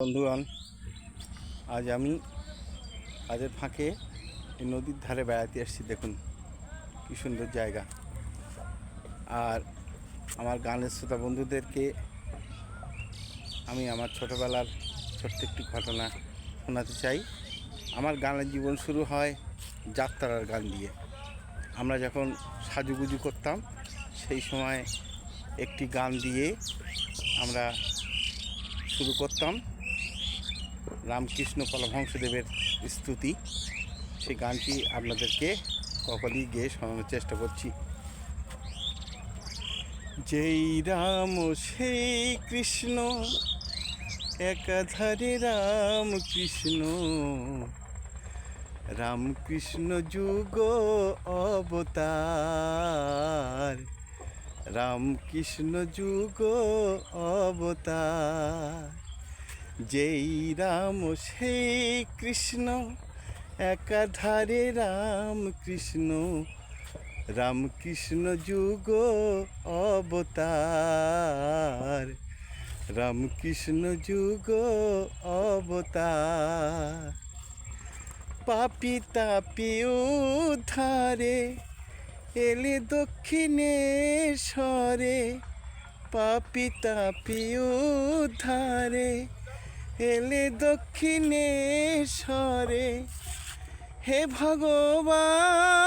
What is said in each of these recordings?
বন্ধুগণ, আজ আমি কাজের ফাঁকে এই নদীর ধারে বেড়াতে এসেছি। দেখুন কি সুন্দর জায়গা। আর আমার গানের শ্রোতা বন্ধুদেরকে আমি আমার ছোটোবেলার ছোট্ট একটি ঘটনা শোনাতে চাই। আমার গানের জীবন শুরু হয় যাত্রার গান দিয়ে। আমরা যখন সাজুগুজু করতাম সেই সময় একটি গান দিয়ে আমরা শুরু করতাম, রামকৃষ্ণ পরমহংসদেবের স্তুতি। সেই গানটি আপনাদেরকে কখনই গেয়ে শোনানোর চেষ্টা করছি। যেই রাম সেই কৃষ্ণ, একাধারে রাম কৃষ্ণ, রামকৃষ্ণ যুগ অবতার, রামকৃষ্ণ যুগ অবতার। যেই রাম সেই কৃষ্ণ, একাধারে রাম কৃষ্ণ, রামকৃষ্ণ যুগ অবতার, রামকৃষ্ণ যুগ অবতার। পাপি তাপি উদ্ধারে এলে দক্ষিণেশ্বরে, পাপি তাপি উদ্ধারে এলে দক্ষিণেশ্বরে। হে ভগবান,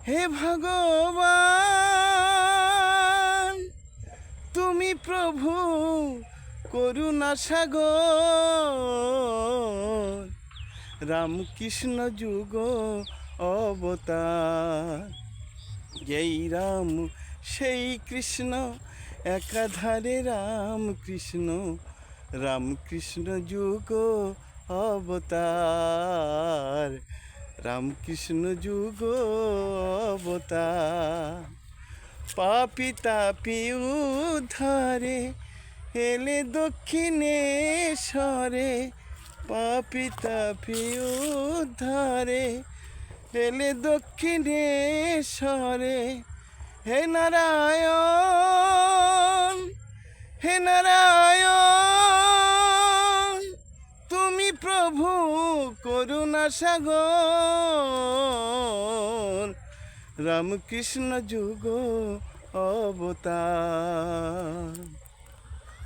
হে ভগবান, তুমি প্রভু করুণা সাগর, রামকৃষ্ণ যুগ অবতার। যেই রাম সেই কৃষ্ণ, একাধারে রাম কৃষ্ণ, রামকৃষ্ণ যুগ অবতার, রামকৃষ্ণ যুগ অবতার। পাপি তাপি উদ্ধারে এলে দক্ষিণেশ্বরে, পাপি তাপি উদ্ধারে এলে দক্ষিণেশ্বরে। হে নারায়ণ, হে নারায়ণ, তুমি প্রভু করুণা সাগর, রামকৃষ্ণ যুগ অবতার।